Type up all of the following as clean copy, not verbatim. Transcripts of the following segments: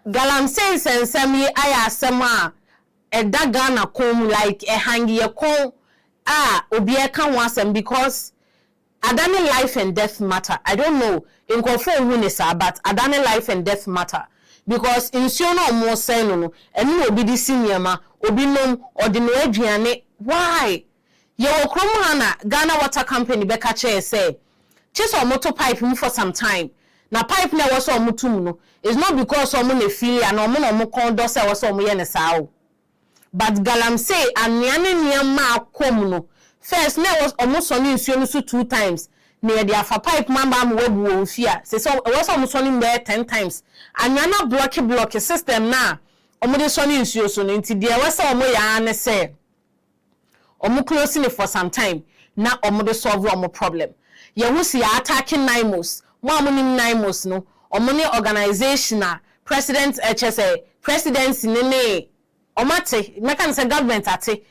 Galamsey sensemi aya asema eda Ghana kom like a hangi kon obi e kan wasem because adani life and death matter. I don't know in confirm who is but adani life and death matter because in no more say no enu obi di senior obi nom ordinary aduane. Why ye okrom hana Ghana Water Company be ka che say chiso motor pipe mu for some time. Na pipe na was omutum no is not because omo na feel and omo na omo kondo say was omo ye ne sao. But Galamsey aniane niam akom no first na was omo so ni nsuo no so 2 times na dia fa pipe mamba am webu ofia say so was omo so ni 10 times anyana block system na omo de so ni nsuo so no nti dia was omo ya ne say omo close ni for some time na omo de solve omo problem ye hu si attacking naimos mo amonim naimos no omo ne organization na president HSA presidency ne omate mekan say government ate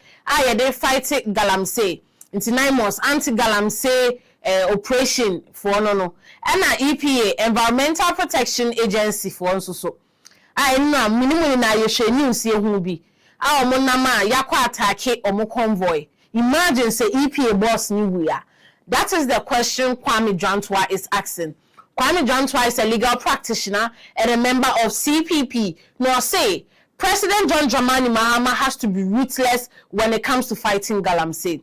ye dey fight Galamsey into 9 months anti-Galamsey operation for no and EPA Environmental Protection Agency for so na minimum na ye hwe news ye hu bi omo na ma yakwa attack omo convoy. Imagine say EPA boss ni wia. That is the question Kwame Jantwa is asking. Kwame Jantwa is a legal practitioner and a member of CPP. Now say President John Dramani Mahama has to be ruthless when it comes to fighting Galamsey.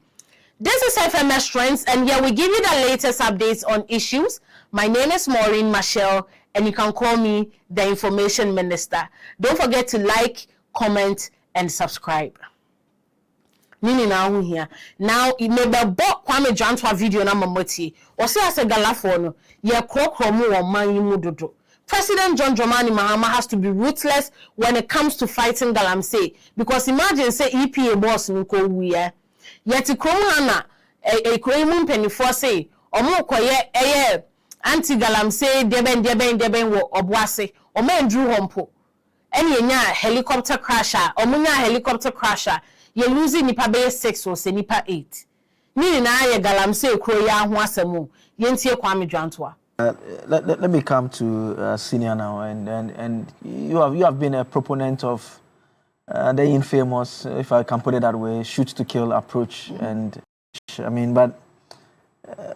This is FMS Trends, and here we give you the latest updates on issues. My name is Maureen Michelle, and you can call me the Information Minister. Don't forget to like, comment, and subscribe. Nini na here. Now, it may be bought Kwame Jantwa video na mamoti. Or say as a galafono, ye krokromu or man dodo. President John Dramani Mahama has to be ruthless when it comes to fighting Galamsey. Because imagine say EPA boss nko wiye. Yet kromana a kremu penifo say omo koye anti Galamsey deben wo obwase omo ndru hompo. Eni enya helicopter crasher, omunya helicopter crasher. Ye losing nipa be 6 or se nipa 8. Ni na ye Galamsey kro ya ho asemu. Ye ntie Kwame Jantwa. Let me come to Senior now, and you have been a proponent of the infamous, if I can put it that way, shoot to kill approach. And I mean, but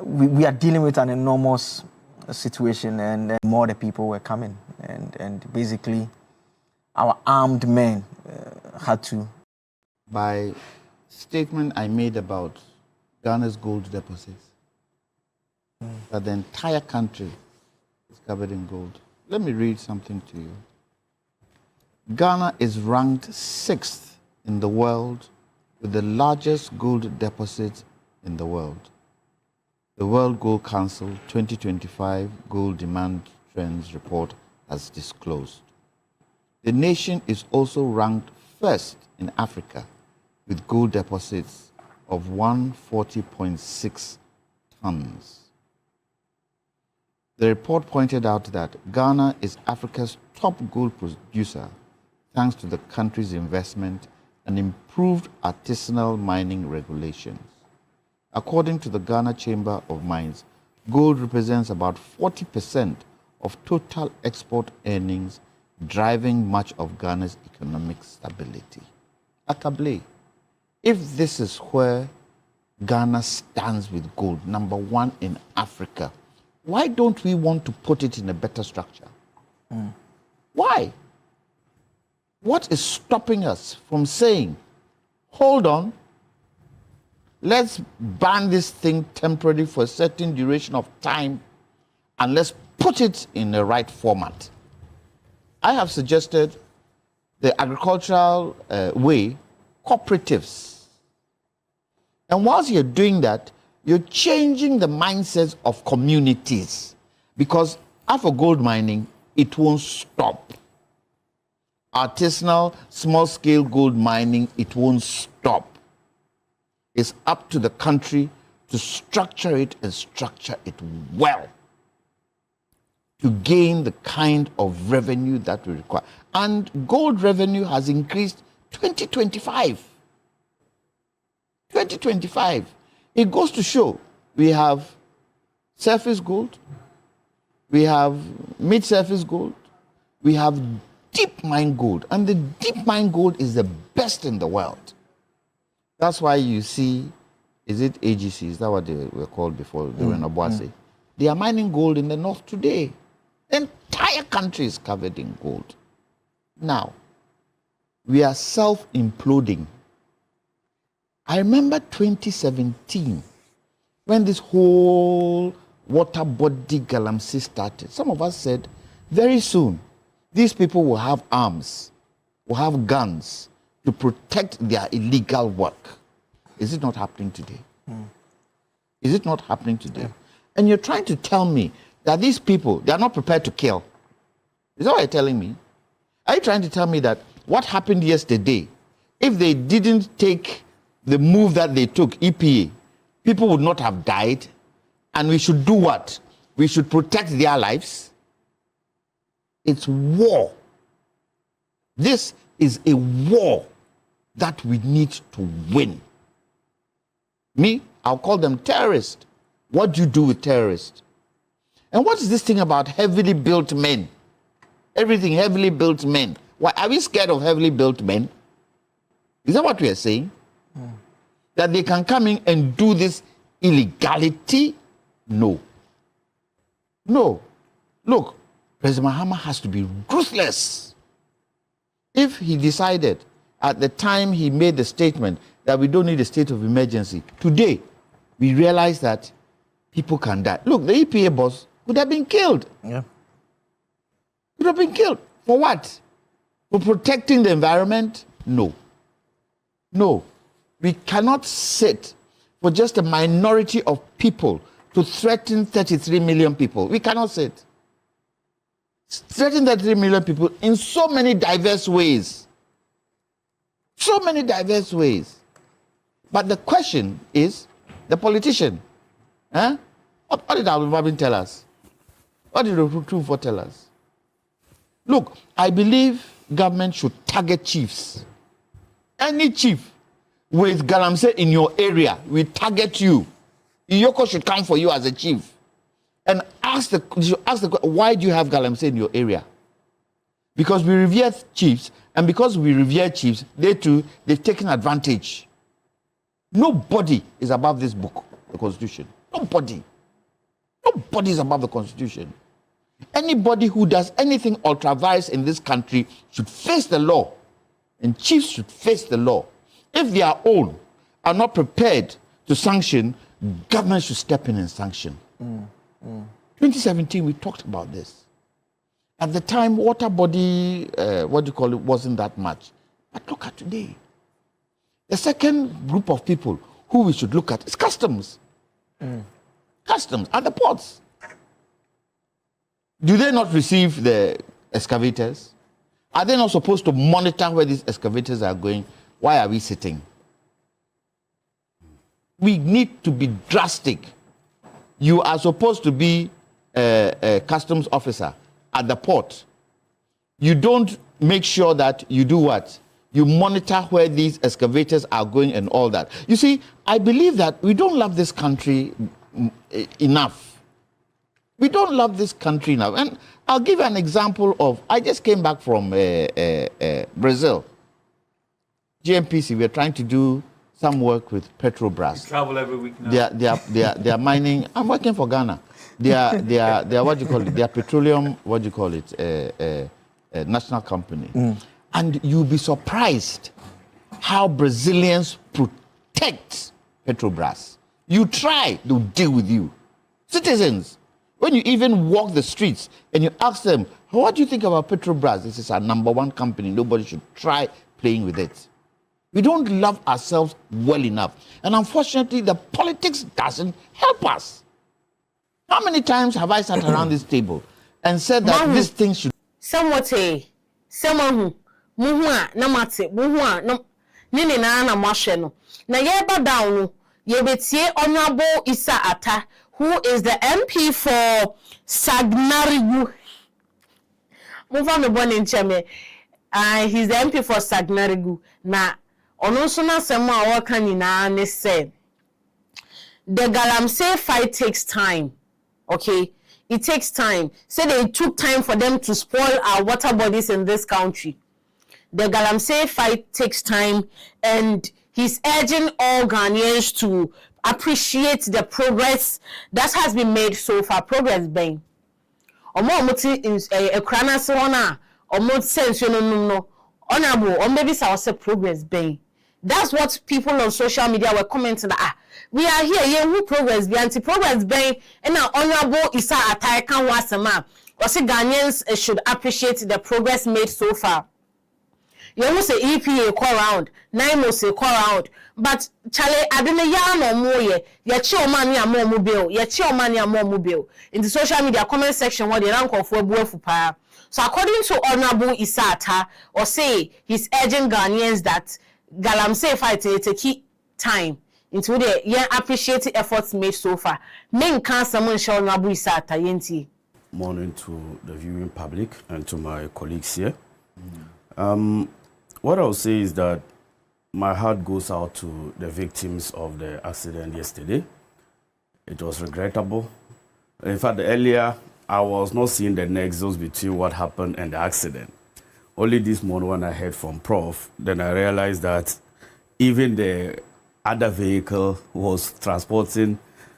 we are dealing with an enormous situation, and more the people were coming, and basically our armed men had to. By statement I made about Ghana's gold deposits, that the entire country is covered in gold. Let me read something to you. Ghana is ranked 6th in the world with the largest gold deposits in the world. The World Gold Council 2025 Gold Demand Trends Report has disclosed. The nation is also ranked 1st in Africa with gold deposits of 140.6 tons. The report pointed out that Ghana is Africa's top gold producer thanks to the country's investment and improved artisanal mining regulations. According to the Ghana Chamber of Mines, gold represents about 40% of total export earnings, driving much of Ghana's economic stability. Akable, if this is where Ghana stands with gold, #1 in Africa, why don't we want to put it in a better structure? Why? What is stopping us from saying, hold on, let's ban this thing temporarily for a certain duration of time and let's put it in the right format? I have suggested the agricultural way, cooperatives. And whilst you're doing that, you're changing the mindsets of communities, because after gold mining, it won't stop. Artisanal, small-scale gold mining, it won't stop. It's up to the country to structure it and structure it well to gain the kind of revenue that we require. And gold revenue has increased 2025. 2025. It goes to show we have surface gold, we have mid-surface gold, we have deep mine gold, and the deep mine gold is the best in the world. That's why you see, is it AGC? Is that what they were called before? They were in Obuasi. They are mining gold in the north today. The entire country is covered in gold. Now, we are self-imploding. I remember 2017, when this whole water body Galamsey started. Some of us said, very soon, these people will have arms, will have guns to protect their illegal work. Is it not happening today? Is it not happening today? Yeah. And you're trying to tell me that these people, they are not prepared to kill. Is that what you're telling me? Are you trying to tell me that what happened yesterday, if they didn't take the move that they took, EPA, people would not have died, and we should do what? We should protect their lives? It's war. This is a war that we need to win. Me, I'll call them terrorists. What do you do with terrorists? And what is this thing about heavily built men? Everything heavily built men. Why are we scared of heavily built men? Is that what we are saying? That they can come in and do this illegality? No. No. Look, President Mahama has to be ruthless. If he decided at the time he made the statement that we don't need a state of emergency, today we realize that people can die. Look, the EPA boss would have been killed. Yeah. Would have been killed. For what? For protecting the environment? No. No. We cannot sit for just a minority of people to threaten 33 million people. We cannot sit. Threaten 33 million people in so many diverse ways. So many diverse ways. But the question is, the politician, what did Abu Babin tell us? What did Akuffo tell us? Look, I believe government should target chiefs. Any chief with Galamsey in your area will target you. Iyoko should come for you as a chief and ask the why do you have Galamsey in your area? Because we revere chiefs, and because we revere chiefs, they've taken advantage. Nobody is above this book, the Constitution. Nobody. Nobody is above the Constitution. Anybody who does anything ultra-vires in this country should face the law, and chiefs should face the law. If their own are not prepared to sanction, government should step in and sanction. 2017, we talked about this. At the time, water body, wasn't that much. But look at today. The second group of people who we should look at is customs. Customs and the ports. Do they not receive the excavators? Are they not supposed to monitor where these excavators are going? Why are we sitting? We need to be drastic. You are supposed to be a customs officer at the port. You don't make sure that you do what? You monitor where these excavators are going and all that. You see, I believe that we don't love this country enough. We don't love this country enough. And I'll give you an example of, I just came back from Brazil. GMPC, we're trying to do some work with Petrobras. You travel every week now. They are mining. I'm working for Ghana. They are what do you call it? They are petroleum, what do you call it? A national company. And you'll be surprised how Brazilians protect Petrobras. You try, they'll deal with you. Citizens, when you even walk the streets and you ask them, what do you think about Petrobras? This is our #1 company. Nobody should try playing with it. We don't love ourselves well enough. And unfortunately, the politics doesn't help us. How many times have I sat around this table and said that this thing should... Somewhat someone muhua na mate muhua no nini na mashe no na yeba down no yebetie Honorable Isa Atta, who is the MP for Sagnarigu. Move on the one in Cheme. He's the MP for Sagnarigu. Na ono so na sema awaka nyina ne say the Galamsey fight takes time. Okay, it takes time. Say they took time for them to spoil our water bodies in this country. The Galamsey fight takes time, and he's urging all Ghanaians to appreciate the progress that has been made so far. Progress being. A crana sona, or sense, no, honorable, or maybe say progress being. That's what people on social media were commenting. We are here, yeah, who progress be anti-progress being, and now honorable Isa Ataikan Wasama. Or say Ghanaians should appreciate the progress made so far. You almost say EPA call round, 9 months say call round, but Charlie, I don't know no more ye. Your chill money and more mobile, your chill money and more mobile. In the social media comment section, what the uncle for power. So according to Honorable Isata, or say he's urging Ghanaians that Galamsey fight take time into the appreciate the efforts made so far. Main can someone show Honorable Isata yenti. Morning to the viewing public and to my colleagues here. What I'll say is that my heart goes out to the victims of the accident yesterday. It was regrettable. In fact, earlier, I was not seeing the nexus between what happened and the accident. Only this morning when I heard from Prof, then I realized that even the other vehicle was transporting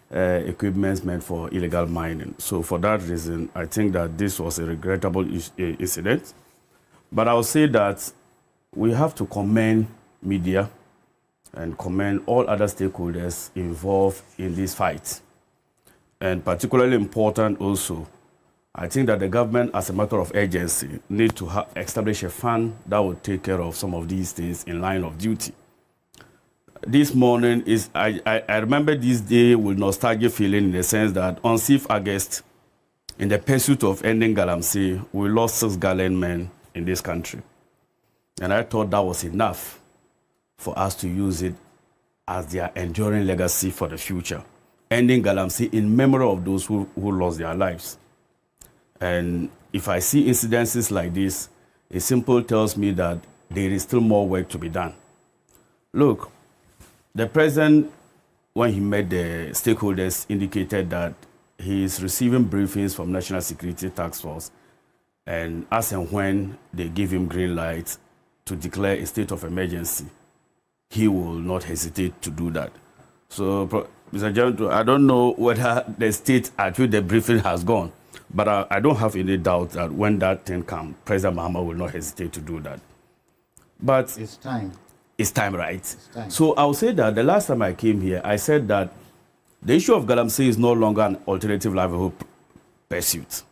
equipment meant for illegal mining. So for that reason, I think that this was a regrettable incident. But I'll say that we have to commend media and commend all other stakeholders involved in this fight. And particularly important also, I think that the government, as a matter of urgency, need to establish a fund that will take care of some of these things in line of duty. This morning, I remember this day with nostalgic feeling in the sense that on 6th August, in the pursuit of ending Galamsey, we lost 6 gallant men in this country. And I thought that was enough for us to use it as their enduring legacy for the future, ending Galamsey in memory of those who lost their lives. And if I see incidences like this, it simply tells me that there is still more work to be done. Look, the president, when he met the stakeholders, indicated that he is receiving briefings from National Security Task Force, and as and when they give him green light to declare a state of emergency, he will not hesitate to do that. So, Mr. General, I don't know whether the state at which the briefing has gone, but I don't have any doubt that when that thing comes, President Mahama will not hesitate to do that. But it's time. It's time, right? It's time. So I'll say that the last time I came here, I said that the issue of Galamsey is no longer an alternative livelihood pursuit.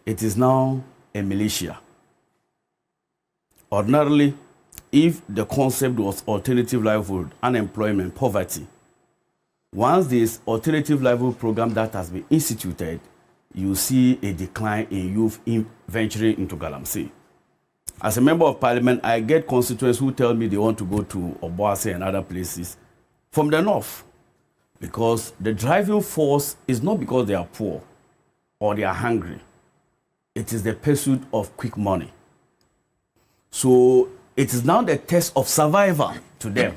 It is now a militia. Ordinarily, if the concept was alternative livelihood, unemployment, poverty, once this alternative livelihood program that has been instituted, you see a decline in youth venturing into Galamsey. As a member of parliament, I get constituents who tell me they want to go to Obuasi and other places from the north, because the driving force is not because they are poor or they are hungry. It is the pursuit of quick money. So it is now the test of survival to them.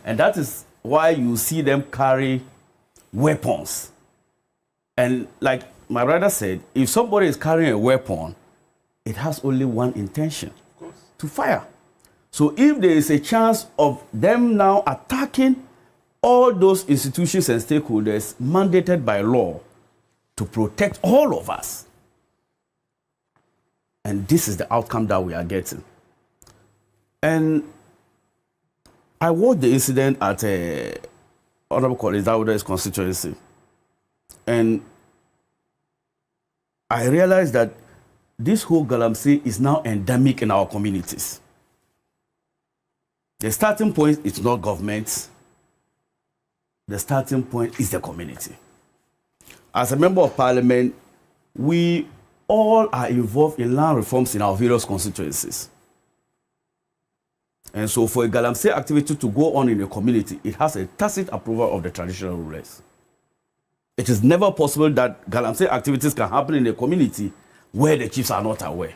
And that is why you see them carry weapons. And like my brother said, if somebody is carrying a weapon, it has only one intention, to fire. So if there is a chance of them now attacking all those institutions and stakeholders mandated by law to protect all of us, and this is the outcome that we are getting. And I watched the incident at Honorable College Dauda's constituency, and I realized that this whole Galamsey is now endemic in our communities. The starting point is not government. The starting point is the community. As a member of parliament, we all are involved in land reforms in our various constituencies. And so for a Galamsey activity to go on in a community, it has a tacit approval of the traditional rulers. It is never possible that Galamsey activities can happen in a community where the chiefs are not aware.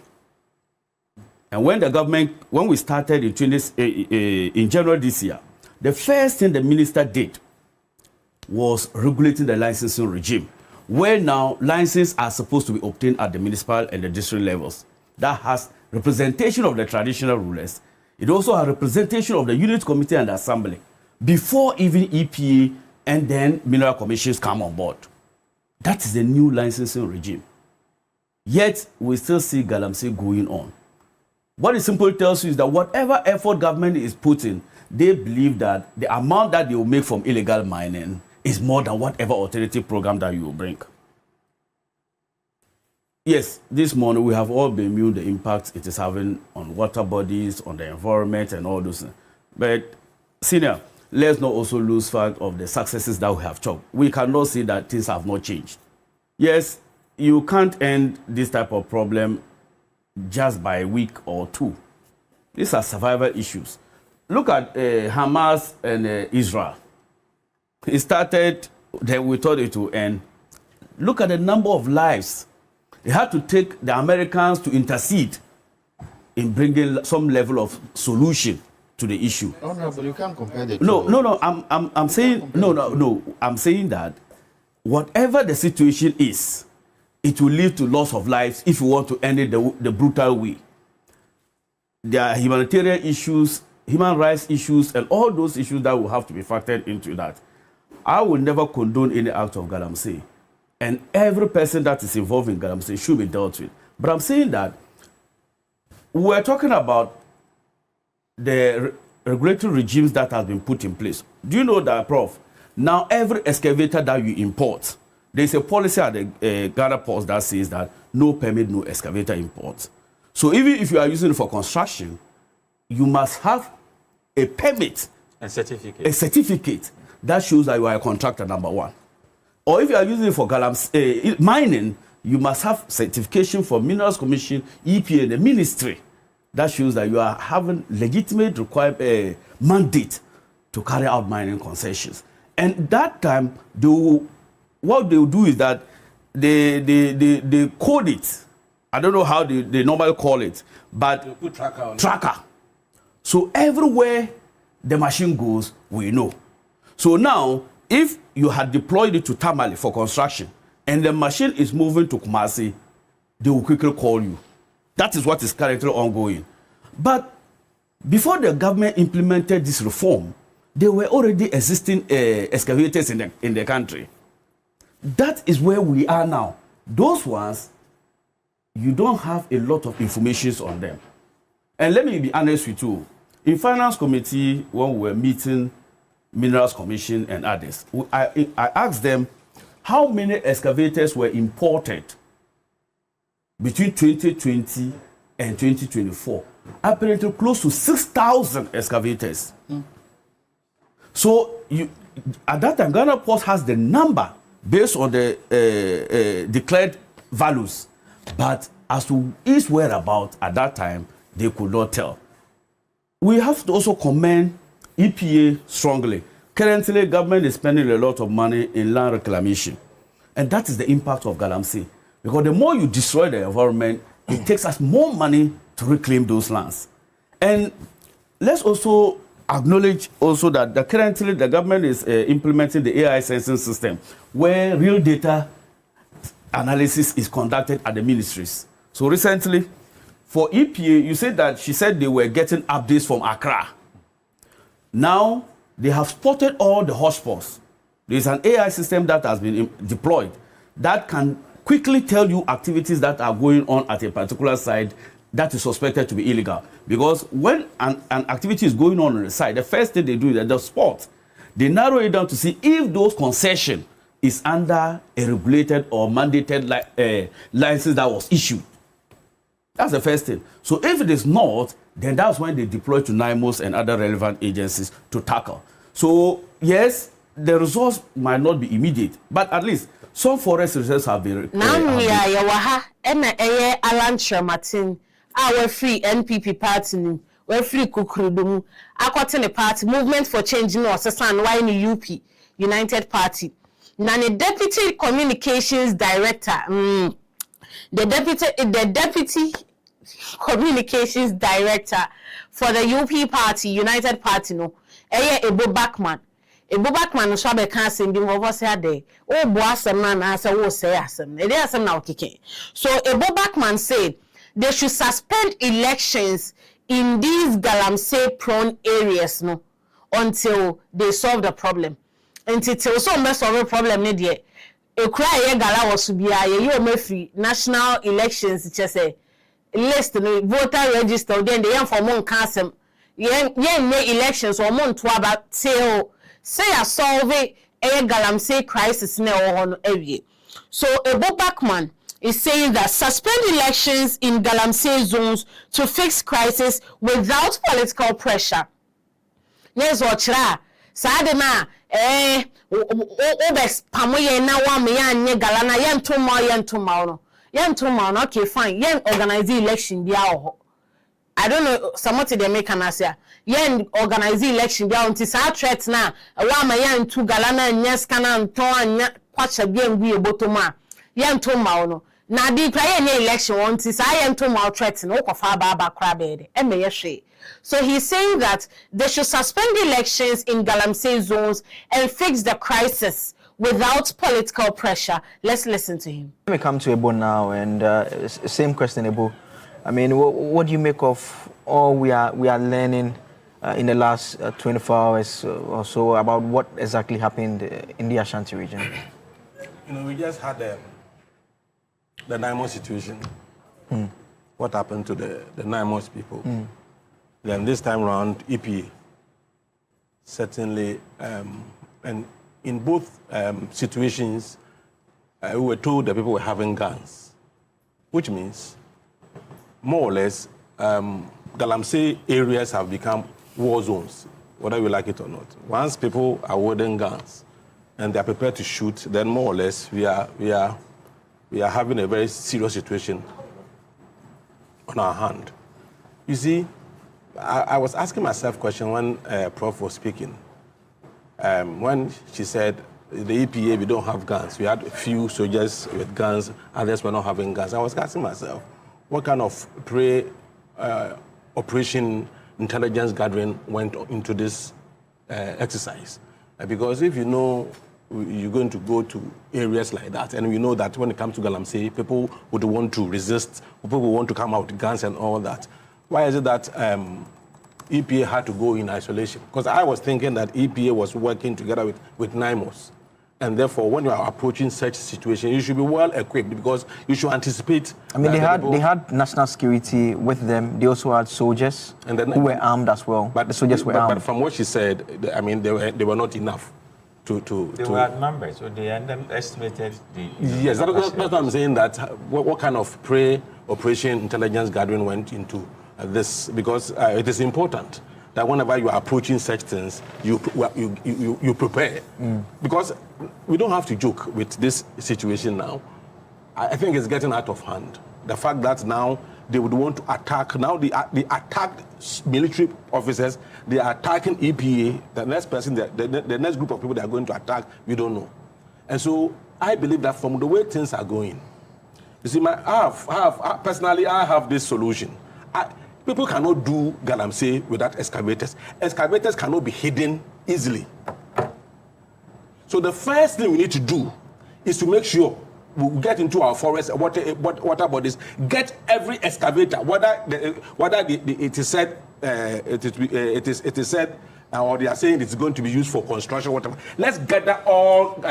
And when the government, when we started in January this year, the first thing the minister did was regulating the licensing regime. where now licenses are supposed to be obtained at the municipal and the district levels. That has representation of the traditional rulers. It also has representation of the unit committee and the assembly before even EPA and then mineral commissions come on board. That is the new licensing regime. Yet, we still see Galamsey going on. What it simply tells you is that whatever effort government is putting, they believe that the amount that they will make from illegal mining is more than whatever alternative program that you will bring. Yes, this morning we have all been viewing the impact it is having on water bodies, on the environment, and all those things. But, Senior, let's not also lose sight of the successes that we have chalked. We cannot see that things have not changed. Yes, you can't end this type of problem just by a week or two. These are survival issues. Look at Hamas and Israel. It started, then we thought it would end. Look at the number of lives. It had to take the Americans to intercede in bringing some level of solution to the issue. Oh no, but you can't compare the two. No. I'm saying no. I'm saying that whatever the situation is, it will lead to loss of lives if you want to end it the brutal way. There are humanitarian issues, human rights issues, and all those issues that will have to be factored into that. I will never condone any act of Galamsey, and every person that is involved in Galamsey should be dealt with. But I'm saying that we're talking about the regulatory regimes that have been put in place. Do you know that, Prof? Now, every excavator that you import, there's a policy at the Ghana ports that says that no permit, no excavator import. So even if you are using it for construction, you must have a permit. A certificate. A certificate that shows that you are a contractor, number one. Or if you are using it for mining, you must have certification for Minerals Commission, EPA, and the ministry. That shows that you are having legitimate mandate to carry out mining concessions. And that time, what they will do is that they code it. I don't know how they normally call it, but you put tracker on tracker. So everywhere the machine goes, we know. So now, if you had deployed it to Tamale for construction, and the machine is moving to Kumasi, they will quickly call you. That is what is currently ongoing. But before the government implemented this reform, there were already existing excavators in the country. That is where we are now. Those ones, you don't have a lot of information on them. And let me be honest with you. In Finance Committee, when we were meeting Minerals Commission and others, I asked them how many excavators were imported between 2020 and 2024. Apparently close to 6,000 excavators. So at that time, Ghana Post has the number based on the declared values. But as to its whereabouts at that time, they could not tell. We have to also commend EPA strongly. Currently, government is spending a lot of money in land reclamation. And that is the impact of Galamsey. Because the more you destroy the environment, it takes us more money to reclaim those lands. And let's also acknowledge also that currently the government is implementing the AI sensing system, where real data analysis is conducted at the ministries. So recently, for EPA, you said that she said they were getting updates from Accra. Now, they have spotted all the hotspots. There's an AI system that has been deployed that can quickly tell you activities that are going on at a particular site that is suspected to be illegal. Because when an activity is going on the site, the first thing they do is at the spot, they narrow it down to see if those concession is under a regulated or mandated license that was issued. That's the first thing. So if it is not, then that's when they deploy to NIMOS and other relevant agencies to tackle. So yes, the results might not be immediate, but at least some forest reserves have been. Now we are yawaha and Alan Shermatin, our free NPP party, we're free Kukrudum, Aquatine party, Movement for Change no Sasan, why UP, United Party. Now the Deputy Communications Director, the Deputy Communications Director for the UP Party, United Party, no, Ebo Backman. a Bobakman shall be casting being over Saturday. Oh, boss, a man as I will say, as it is now kicking. So a Bobakman said they should suspend elections in these Galamsey prone areas no until they solve the problem. Until so mess of a problem, Nidia. A cry gala was to be a free national elections, just say list voter register, then the young for mon castle. Yen elections or mon to about say a solve a Galamsey crisis now on every. So a Bobakman is saying that suspend elections in Galamsey zones to fix crisis without political pressure. Yes, or chra. Sadema, obes pamoye na wa me anye galana yen to ma okay fine yen organize election bia ho. I don't know somewhat they make an answer. Yen organize election bia until sa threat na wa ma yen to galana nya scanner nto anya kwacha bia ngui ebotoma yen to ma no. Na di kra yen election until sa yen to ma threat no kofa ba kra be de e me ye hwe. So he's saying that they should suspend elections in Galamsey zones and fix the crisis without political pressure. Let's listen to him. Let me come to Ebo now, and same question, Ebo. I mean, what do you make of all we are learning in the last 24 hours or so about what exactly happened in the Ashanti region? You know, we just had the Naimos situation. What happened to the Naimos people? Then this time around, EPA, certainly, and in both situations, we were told that people were having guns, which means, more or less, Galamsey areas have become war zones, whether you like it or not. Once people are wielding guns and they are prepared to shoot, then more or less, we are having a very serious situation on our hand. You see, I was asking myself a question when Prof was speaking. When she said, the EPA, we don't have guns. We had a few soldiers with guns, others were not having guns. I was asking myself, what kind of operation intelligence gathering went into this exercise? Because if you know you're going to go to areas like that, and we know that when it comes to Galamsey, people would want to resist, people would want to come out with guns and all that. Why is it that EPA had to go in isolation? Because I was thinking that EPA was working together with NIMOS. And therefore, when you are approaching such a situation, you should be well equipped because you should anticipate. I mean, they had national security with them. They also had soldiers who were armed as well. But the soldiers were armed. But from what she said, I mean, they were not enough They were outnumbered, so they underestimated the... Yes, that's what I'm saying, that what kind of pre-operation intelligence gathering went into this, because it is important that whenever you are approaching such things, you prepare. Because we don't have to joke with this situation now. I think it's getting out of hand. The fact that now they would want to attack, now they attacked military officers, they are attacking EPA, the next person, the next group of people they are going to attack, we don't know. And so I believe that from the way things are going, you see, personally, I have this solution. People cannot do Galamsey without excavators. Excavators cannot be hidden easily. So the first thing we need to do is to make sure we get into our forest, water bodies, get every excavator, whether it is said, it is said, or they are saying it's going to be used for construction, whatever. Let's gather all,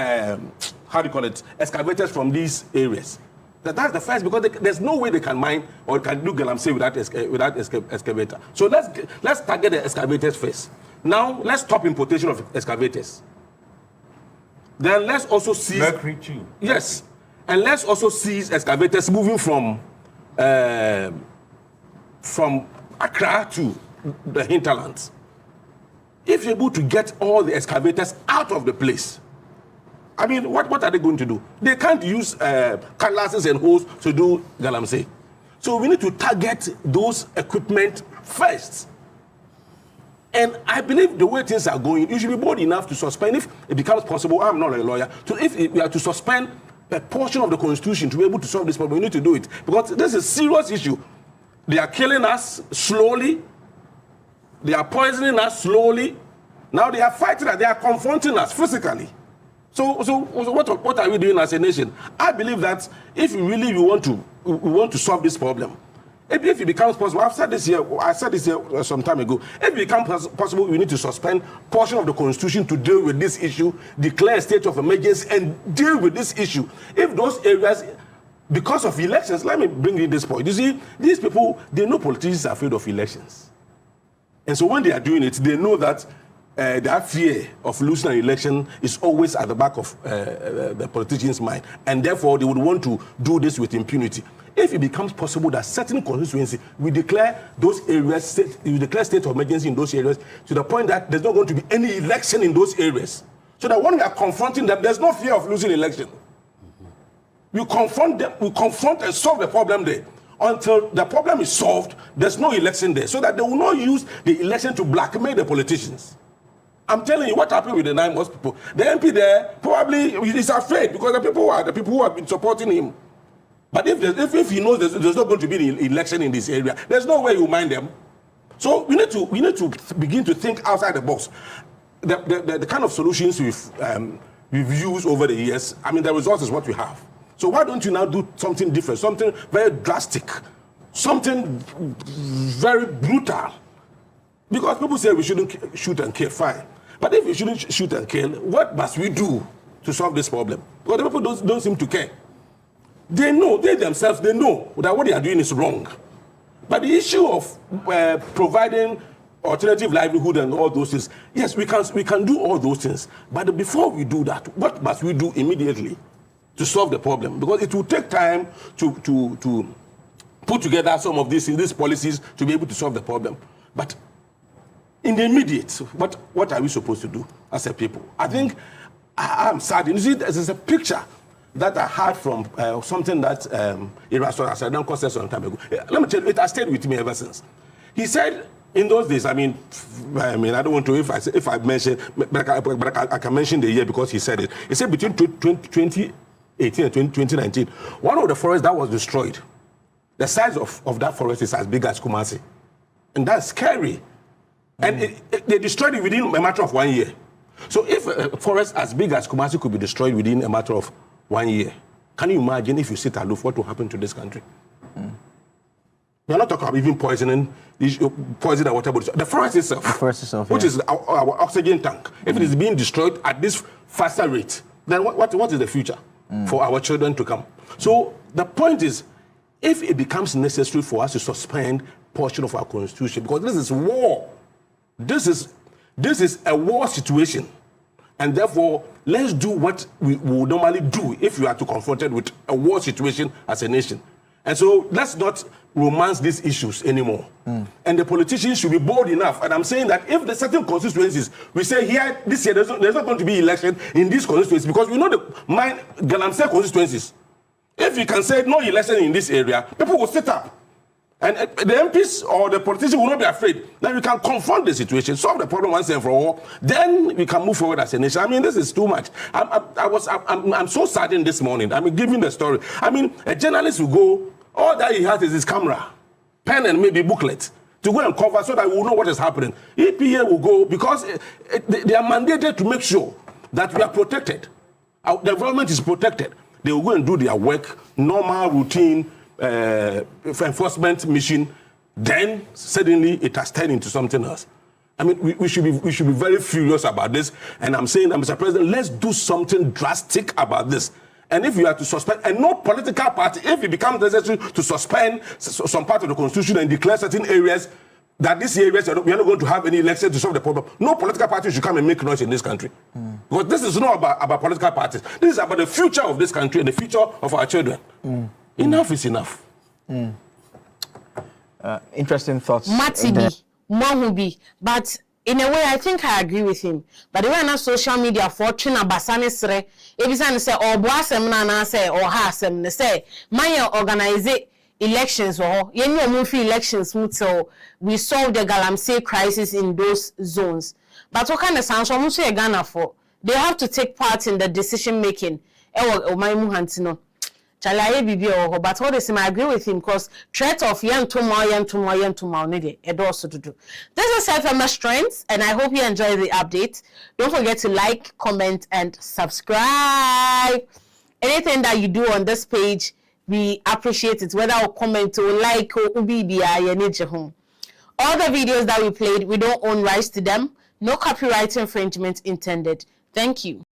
excavators from these areas. That's the first, because there's no way they can mine or can do Galamsey without excavator. So let's target the excavators first. Now let's stop importation of excavators. Then let's also seize Mercury too. Yes, and let's also seize excavators moving from Accra to the hinterlands. If you're able to get all the excavators out of the place, I mean, what are they going to do? They can't use cutlasses and hoes to do Galamsey. So we need to target those equipment first. And I believe the way things are going, you should be bold enough to suspend, if it becomes possible, I'm not a lawyer, if we are to suspend a portion of the Constitution to be able to solve this problem, we need to do it. Because this is a serious issue. They are killing us slowly. They are poisoning us slowly. Now they are fighting us, they are confronting us physically. So what are we doing as a nation? I believe that if we really want to solve this problem, if it becomes possible, I said this here some time ago, if it becomes possible, we need to suspend portion of the Constitution to deal with this issue, declare a state of emergency, and deal with this issue. If those areas, because of elections, let me bring in this point. You see, these people, they know politicians are afraid of elections. And so when they are doing it, they know that that fear of losing an election is always at the back of the politician's mind. And therefore, they would want to do this with impunity. If it becomes possible that certain constituencies, we declare those areas, we declare state of emergency in those areas to the point that there's not going to be any election in those areas. So that when we are confronting them, there's no fear of losing election. We confront them, we confront and solve the problem there. Until the problem is solved, there's no election there. So that they will not use the election to blackmail the politicians. I'm telling you what happened with the 9 most people. The MP there probably is afraid because the people who have been supporting him. But if he knows there's not going to be an election in this area, there's no way you mind them. So we need to begin to think outside the box. The kind of solutions we've used over the years, I mean, the result is what we have. So why don't you now do something different, something very drastic, something very brutal? Because people say we shouldn't shoot and kill, fine. But if we shouldn't shoot and kill, what must we do to solve this problem? Because the people don't seem to care. They know, they themselves, they know that what they are doing is wrong. But the issue of providing alternative livelihood and all those things, yes, we can do all those things. But before we do that, what must we do immediately to solve the problem? Because it will take time to put together some of these policies to be able to solve the problem. But in the immediate, what are we supposed to do as a people? I think I'm sad. You see, there's a picture that I had from something that Erasmus said some time ago. Let me tell you, it has stayed with me ever since. He said, in those days, I mean, I don't want to, if I mention, but I can mention the year because he said it. He said between 2018 and 2019, one of the forests that was destroyed, the size of that forest is as big as Kumasi. And that's scary. And they destroyed it within a matter of 1 year. So if a forest as big as Kumasi could be destroyed within a matter of 1 year, can you imagine if you sit aloof, what will happen to this country? We're not talking about even poisoning the water bodies. The forest itself, which is our oxygen tank, if it is being destroyed at this faster rate, then what is the future for our children to come? So the point is, if it becomes necessary for us to suspend portion of our constitution, because this is war, this is a war situation. And therefore, let's do what we would normally do if we are to confronted with a war situation as a nation. And so let's not romance these issues anymore. And the politicians should be bold enough. And I'm saying that if the certain constituencies, we say here, this year, there's not going to be election in these constituencies, because we know the Galamsey constituencies. If you can say no election in this area, people will sit up. And the MPs or the politicians will not be afraid. Then we can confront the situation, solve the problem once and for all. Then we can move forward as a nation. I mean, this is too much. I'm so saddened this morning. I mean, giving the story. I mean, a journalist will go, all that he has is his camera, pen and maybe booklet to go and cover so that we will know what is happening. EPA will go because they are mandated to make sure that we are protected. The environment is protected. They will go and do their work, normal, routine, enforcement mission. Then suddenly it has turned into something else. I mean, we should be very furious about this. And I'm saying that, Mr. President, let's do something drastic about this. And if you are to suspend, and no political party, if it becomes necessary to suspend some part of the constitution and declare certain areas, that these areas we are not going to have any election to solve the problem, no political party should come and make noise in this country. Because this is not about political parties. This is about the future of this country and the future of our children. Enough is enough. Interesting thoughts. Matibi, Mohubi, but in a way, I think I agree with him. But the way on social media, fortune abasane sre, every time say, or boasem na say, or hasem, say, my organize elections or yenyo mufi elections, so we solve the Galamsey crisis in those zones. But what kind of sounds almost a Ghana for? They have to take part in the decision making. Ewo o my muhantino. Chalaye bibi or but all the same I agree with him because threat of young tomorrow need it also to do. This is Self-Emma Strength, and I hope you enjoy the update. Don't forget to like, comment, and subscribe. Anything that you do on this page, we appreciate it, whether or comment or like or ubi home. All the videos that we played, we don't own rights to them. No copyright infringement intended. Thank you.